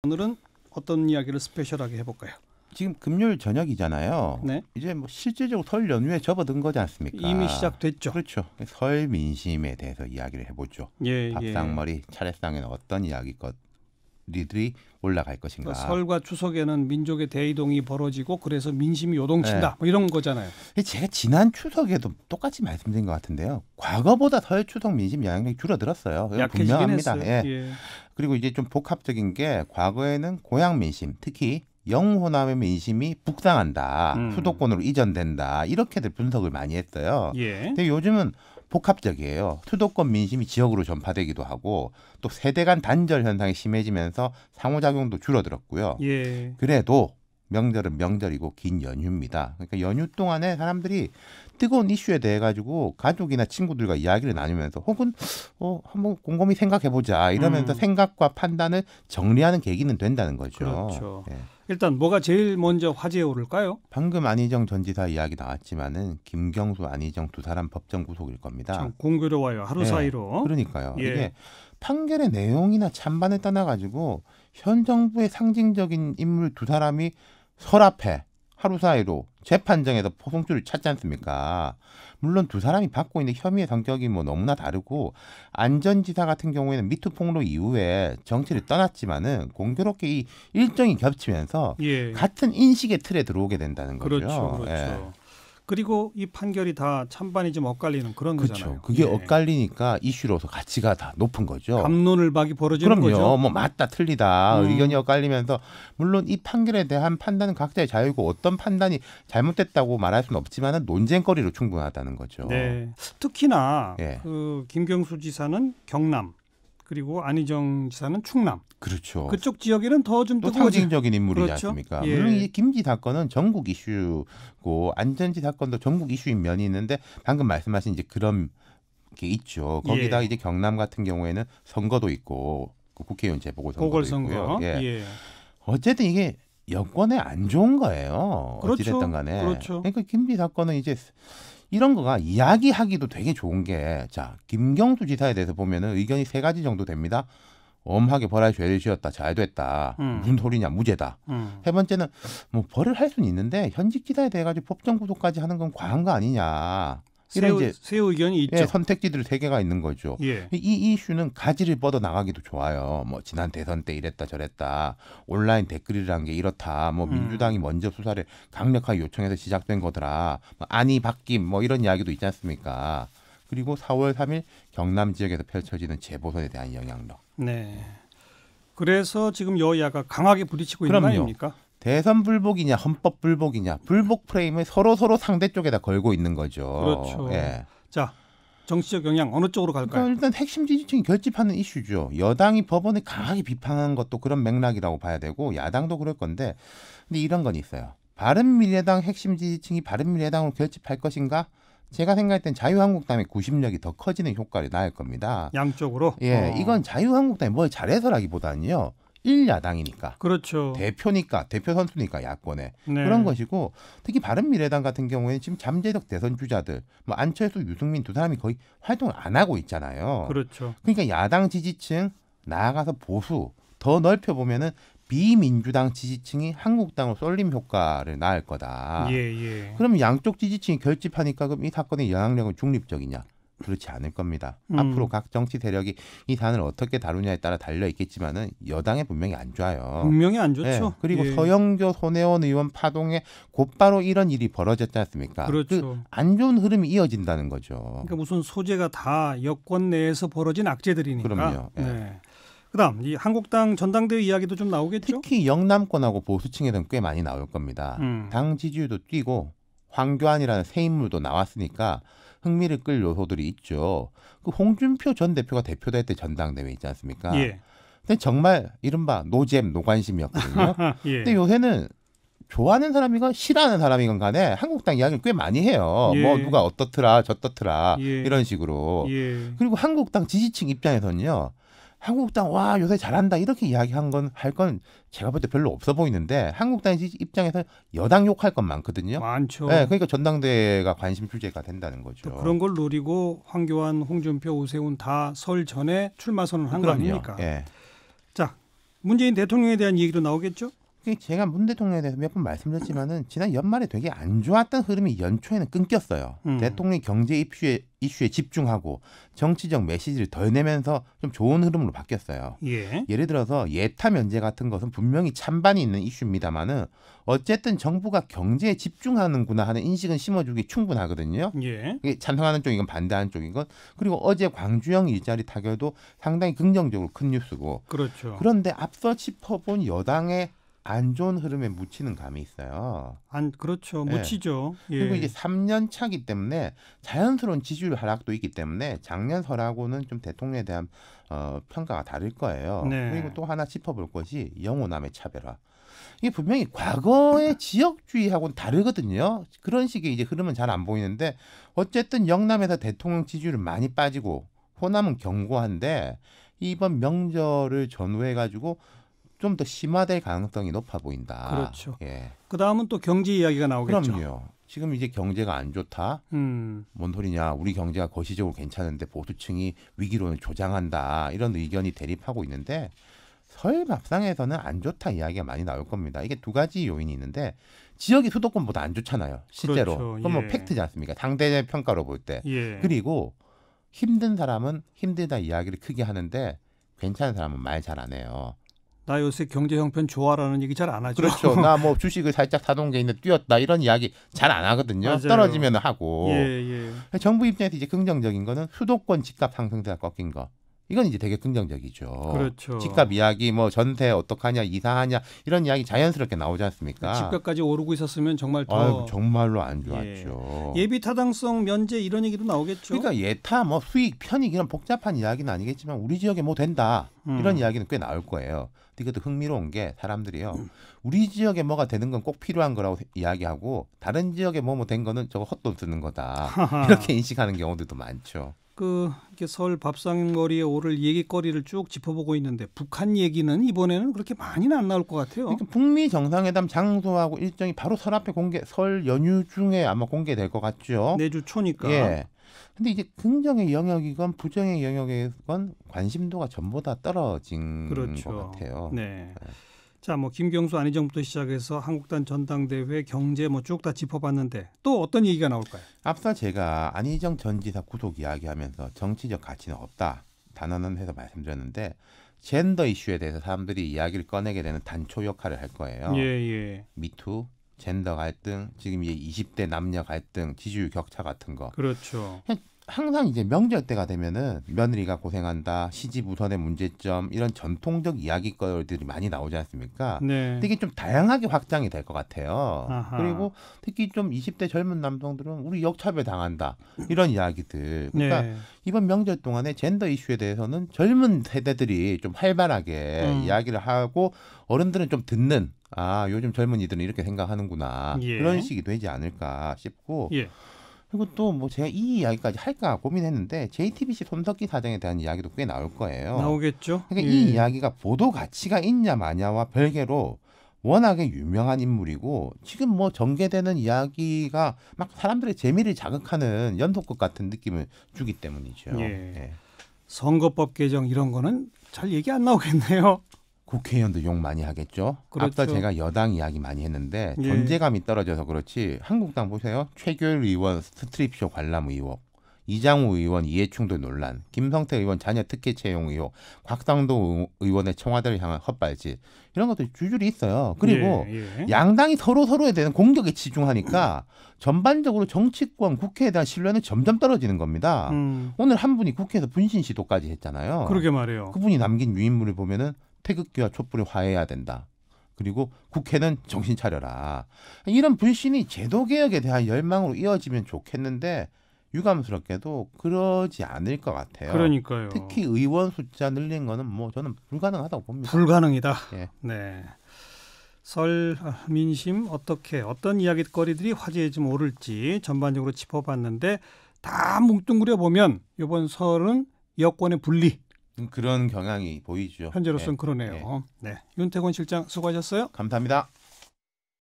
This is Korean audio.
오늘은 어떤 이야기를 스페셜하게 해볼까요? 지금 금요일 저녁이잖아요. 네. 이제 뭐 실질적으로 설 연휴에 접어든 거지 않습니까? 이미 시작됐죠. 그렇죠. 설 민심에 대해서 이야기를 해보죠. 예, 밥상머리 차례상에는 어떤 이야기들이 올라갈 것인가. 그러니까 설과 추석에는 민족의 대이동이 벌어지고 그래서 민심이 요동친다. 뭐 이런 거잖아요. 제가 지난 추석에도 똑같이 말씀드린 것 같은데요. 과거보다 설 추석 민심 영향력이 줄어들었어요. 약해지긴 분명합니다. 했어요. 예. 그리고 이제 좀 복합적인 게 과거에는 고향 민심, 특히 영호남의 민심이 북상한다, 수도권으로 이전된다 이렇게들 분석을 많이 했어요. 예. 근데 요즘은 복합적이에요. 수도권 민심이 지역으로 전파되기도 하고 또 세대 간 단절 현상이 심해지면서 상호작용도 줄어들었고요. 예. 그래도 명절은 명절이고 긴 연휴입니다. 그러니까 연휴 동안에 사람들이 뜨거운 이슈에 대해 가지고 가족이나 친구들과 이야기를 나누면서 혹은 한번 곰곰이 생각해보자 이러면서 생각과 판단을 정리하는 계기는 된다는 거죠. 그렇죠. 예. 일단 뭐가 제일 먼저 화제에 오를까요? 방금 안희정 전 지사 이야기 나왔지만은 김경수, 안희정 두 사람 법정 구속일 겁니다. 참 공교로워요. 하루 사이로. 그러니까요. 예. 이게 판결의 내용이나 찬반을 떠나가지고 현 정부의 상징적인 인물 두 사람이 설 앞에 하루 사이로 재판정에서 포송줄을 찾지 않습니까? 물론 두 사람이 받고 있는 혐의의 성격이 뭐 너무나 다르고 안 전 지사 같은 경우에는 미투 폭로 이후에 정치를 떠났지만은 공교롭게 이 일정이 겹치면서 예. 같은 인식의 틀에 들어오게 된다는 거죠. 그렇죠. 예. 그리고 이 판결이 다 찬반이 좀 엇갈리는 그런 그렇죠. 거잖아요. 그게 예. 엇갈리니까 이슈로서 가치가 다 높은 거죠. 갑론을박이 벌어지는 그럼요. 거죠. 뭐 맞다 틀리다 의견이 엇갈리면서 물론 이 판결에 대한 판단은 각자의 자유고 어떤 판단이 잘못됐다고 말할 수는 없지만은 논쟁거리로 충분하다는 거죠. 네. 특히나 예. 그 김경수 지사는 경남 그리고 안희정 지사는 충남. 그렇죠. 그쪽 지역에는 더 좀 또 뜨거워지. 상징적인 인물이지 그렇죠? 않습니까? 예. 물론 이 김지 사건은 전국 이슈고 안전지 사건도 전국 이슈인 면이 있는데 방금 말씀하신 이제 그런 게 있죠. 거기다 예. 이제 경남 같은 경우에는 선거도 있고 그 국회의원 재보궐선거도 보궐선거. 있고요. 예. 예. 어쨌든 이게 여권에 안 좋은 거예요. 그렇죠. 어찌됐든 간에. 그렇죠. 그러니까 김비 사건은 이제 이런 거가 이야기하기도 되게 좋은 게 자, 김경수 지사에 대해서 보면은 의견이 세 가지 정도 됩니다. 엄하게 벌할 죄를 지었다. 잘 됐다. 무슨 소리냐. 무죄다. 세 번째는 뭐 벌을 할 수는 있는데 현직 지사에 대해 가지고 법정 구속까지 하는 건 과한 거 아니냐. 이런 이제 새 의견이 있죠. 예, 선택지들 세 개가 있는 거죠. 예. 이 이슈는 가지를 뻗어 나가기도 좋아요. 뭐 지난 대선 때 이랬다 저랬다. 온라인 댓글이라는 게 이렇다. 뭐 민주당이 먼저 수사를 강력하게 요청해서 시작된 거더라. 뭐 안이 바뀜 뭐 이런 이야기도 있지 않습니까? 그리고 4월 3일 경남 지역에서 펼쳐지는 재보선에 대한 영향력. 네. 그래서 지금 여야가 강하게 부딪히고 있는 거 그럼요. 아닙니까? 대선 불복이냐 헌법 불복이냐 불복 프레임을 서로 상대 쪽에다 걸고 있는 거죠. 그렇죠. 예. 자, 정치적 영향 어느 쪽으로 갈까요? 그러니까 일단 핵심 지지층이 결집하는 이슈죠. 여당이 법원을 강하게 비판한 것도 그런 맥락이라고 봐야 되고 야당도 그럴 건데 근데 이런 건 있어요. 바른미래당 핵심 지지층이 바른미래당으로 결집할 것인가? 제가 생각할 땐 자유한국당의 구심력이 더 커지는 효과를 낳을 겁니다. 양쪽으로? 예, 이건 자유한국당이 뭘 잘해서라기보다는요. 1야당이니까. 그렇죠. 대표니까, 대표 선수니까 야권에. 네. 그런 것이고 특히 바른미래당 같은 경우에는 지금 잠재적 대선 주자들 뭐 안철수, 유승민 두 사람이 거의 활동을 안 하고 있잖아요. 그렇죠. 그러니까 야당 지지층 나아가서 보수 더 넓혀보면은 비민주당 지지층이 한국당으로 쏠림 효과를 낳을 거다. 예. 그럼 양쪽 지지층이 결집하니까 그럼 이 사건의 영향력은 중립적이냐? 그렇지 않을 겁니다. 앞으로 각 정치 세력이 이 사안을 어떻게 다루냐에 따라 달려 있겠지만은 여당에 분명히 안 좋아요. 분명히 안 좋죠. 네, 그리고 예. 서영교, 손혜원 의원 파동에 곧바로 이런 일이 벌어졌지 않습니까? 그렇죠. 안 좋은 흐름이 이어진다는 거죠. 그러니까 무슨 소재가 다 여권 내에서 벌어진 악재들이니까. 그럼요. 예. 네. 그다음 이 한국당 전당대회 이야기도 좀 나오겠죠? 특히 영남권하고 보수층에는 꽤 많이 나올 겁니다. 당 지지율도 뛰고 황교안이라는 새 인물도 나왔으니까 흥미를 끌 요소들이 있죠. 그 홍준표 전 대표가 대표될 때 전당대회 있지 않습니까? 예. 근데 정말 이른바 노잼 노관심이었거든요. 예. 근데 요새는 좋아하는 사람이건 싫어하는 사람이건 간에 한국당 이야기를 꽤 많이 해요. 예. 뭐 누가 어떻더라 저떻더라 예. 이런 식으로. 예. 그리고 한국당 지지층 입장에서는요. 한국당 와 요새 잘한다 이렇게 이야기한 건 할 건 제가 볼 때 별로 없어 보이는데 한국당 입장에서 여당 욕할 건 많거든요. 많죠. 네, 그러니까 전당대회가 관심 주제가 된다는 거죠. 또 그런 걸 노리고 황교안, 홍준표, 오세훈 다 설 전에 출마 선언한 거 그럼요. 아닙니까? 예. 자, 문재인 대통령에 대한 얘기도 나오겠죠? 제가 문 대통령에 대해서 몇 번 말씀드렸지만은 지난 연말에 되게 안 좋았던 흐름이 연초에는 끊겼어요. 대통령이 경제 이슈에 집중하고 정치적 메시지를 덜 내면서 좀 좋은 흐름으로 바뀌었어요. 예. 예를 들어서 예타 면제 같은 것은 분명히 찬반이 있는 이슈입니다만은 어쨌든 정부가 경제에 집중하는구나 하는 인식은 심어주기 충분하거든요. 예. 이게 찬성하는 쪽이건 반대하는 쪽이건. 그리고 어제 광주형 일자리 타결도 상당히 긍정적으로 큰 뉴스고. 그렇죠. 그런데 앞서 짚어본 여당의 안 좋은 흐름에 묻히는 감이 있어요. 그렇죠. 네. 묻히죠. 예. 그리고 이제 3년 차기 때문에 자연스러운 지지율 하락도 있기 때문에 작년 설하고는 좀 대통령에 대한 평가가 다를 거예요. 네. 그리고 또 하나 짚어볼 것이 영호남의 차별화. 이게 분명히 과거의 지역주의하고는 다르거든요. 그런 식의 이제 흐름은 잘 안 보이는데 어쨌든 영남에서 대통령 지지율은 많이 빠지고 호남은 견고한데 이번 명절을 전후해가지고 좀 더 심화될 가능성이 높아 보인다. 그렇죠. 예. 그다음은 또 경제 이야기가 나오겠죠. 그럼요. 지금 이제 경제가 안 좋다. 뭔 소리냐. 우리 경제가 거시적으로 괜찮은데 보수층이 위기론을 조장한다. 이런 의견이 대립하고 있는데 설 밥상에서는 안 좋다 이야기가 많이 나올 겁니다. 이게 두 가지 요인이 있는데 지역이 수도권보다 안 좋잖아요. 실제로. 그렇죠. 그건 뭐 예. 팩트지 않습니까? 상대 평가로 볼 때. 예. 그리고 힘든 사람은 힘들다 이야기를 크게 하는데 괜찮은 사람은 말 잘 안 해요. 나 요새 경제 형편 좋아라는 얘기 잘 안 하죠. 그렇죠. 나 뭐 주식을 살짝 사놓은 게 있는데 뛰었다 이런 이야기 잘 안 하거든요. 맞아요. 떨어지면 하고. 예, 예. 정부 입장에서 이제 긍정적인 거는 수도권 집값 상승세가 꺾인 거. 이건 이제 되게 긍정적이죠. 그렇죠. 집값 이야기 뭐 전세 어떡하냐 이사하냐 이런 이야기 자연스럽게 나오지 않습니까? 집값까지 오르고 있었으면 정말 더 아유, 정말로 안 좋았죠. 예비 타당성 면제 이런 얘기도 나오겠죠. 그러니까 예타 뭐 수익 편익 이런 복잡한 이야기는 아니겠지만 우리 지역에 뭐 된다 이런 이야기는 꽤 나올 거예요. 이것도 흥미로운 게 사람들이요. 우리 지역에 뭐가 되는 건 꼭 필요한 거라고 이야기하고 다른 지역에 뭐 된 거는 저거 헛돈 쓰는 거다. 이렇게 인식하는 경우들도 많죠. 이렇게 설 밥상머리에 오를 얘기거리를 쭉 짚어보고 있는데 북한 얘기는 이번에는 그렇게 많이는 안 나올 것 같아요. 그러니까 북미 정상회담 장소하고 일정이 바로 설 앞에 설 연휴 중에 아마 공개될 것 같죠. 내주 초니까. 예. 근데 이제 긍정의 영역이건 부정의 영역이건 관심도가 전보다 떨어진 그렇죠. 것 같아요. 네. 자, 뭐 김경수 안희정부터 시작해서 한국당 전당대회 경제 뭐 쭉 다 짚어봤는데 또 어떤 얘기가 나올까요? 앞서 제가 안희정 전 지사 구속 이야기하면서 정치적 가치는 없다 단언해서 말씀드렸는데 젠더 이슈에 대해서 사람들이 이야기를 꺼내게 되는 단초 역할을 할 거예요. 예, 예. 미투, 젠더 갈등, 지금 이제 20대 남녀 갈등, 지지율 격차 같은 거. 그렇죠. 항상 이제 명절 때가 되면은 며느리가 고생한다, 시집 우선의 문제점 이런 전통적 이야기거리들이 많이 나오지 않습니까? 네. 되게 좀 다양하게 확장이 될 것 같아요. 아하. 그리고 특히 좀 20대 젊은 남성들은 우리 역차별 당한다 이런 이야기들. 그러니까 네. 이번 명절 동안에 젠더 이슈에 대해서는 젊은 세대들이 좀 활발하게 이야기를 하고 어른들은 좀 듣는 요즘 젊은이들은 이렇게 생각하는구나 예. 그런 식이 되지 않을까 싶고. 예. 그리고 또 뭐 제가 이 이야기까지 할까 고민했는데 JTBC 손석희 사장에 대한 이야기도 꽤 나올 거예요. 나오겠죠. 그러니까 이 이야기가 보도 가치가 있냐 마냐와 별개로 워낙에 유명한 인물이고 지금 뭐 전개되는 이야기가 막 사람들의 재미를 자극하는 연속극 같은 느낌을 주기 때문이죠. 예. 예. 선거법 개정 이런 거는 잘 얘기 안 나오겠네요. 국회의원도 욕 많이 하겠죠. 그렇죠. 앞서 제가 여당 이야기 많이 했는데 예. 존재감이 떨어져서 그렇지 한국당 보세요. 최규일 의원 스트립쇼 관람 의혹, 이장우 의원 이해충돌 논란, 김성태 의원 자녀 특혜 채용 의혹, 곽상도 의원의 청와대를 향한 헛발질 이런 것들이 줄줄이 있어요. 그리고 예. 양당이 서로에 대한 공격에 치중하니까 전반적으로 정치권 국회에 대한 신뢰는 점점 떨어지는 겁니다. 오늘 한 분이 국회에서 분신 시도까지 했잖아요. 그러게 말이에요. 그분이 남긴 유인물을 보면은 태극기와 촛불을 화해해야 된다. 그리고 국회는 정신 차려라. 이런 불신이 제도개혁에 대한 열망으로 이어지면 좋겠는데 유감스럽게도 그러지 않을 것 같아요. 그러니까요. 특히 의원 숫자 늘린 거는 뭐 저는 불가능하다고 봅니다. 불가능이다. 예. 네. 설 민심 어떤 이야기거리들이 화제에 좀 오를지 전반적으로 짚어봤는데 다 뭉뚱그려 보면 이번 설은 여권의 분리. 그런 경향이 보이죠. 현재로서는 예. 그러네요. 네. 윤태곤 실장 수고하셨어요. 감사합니다.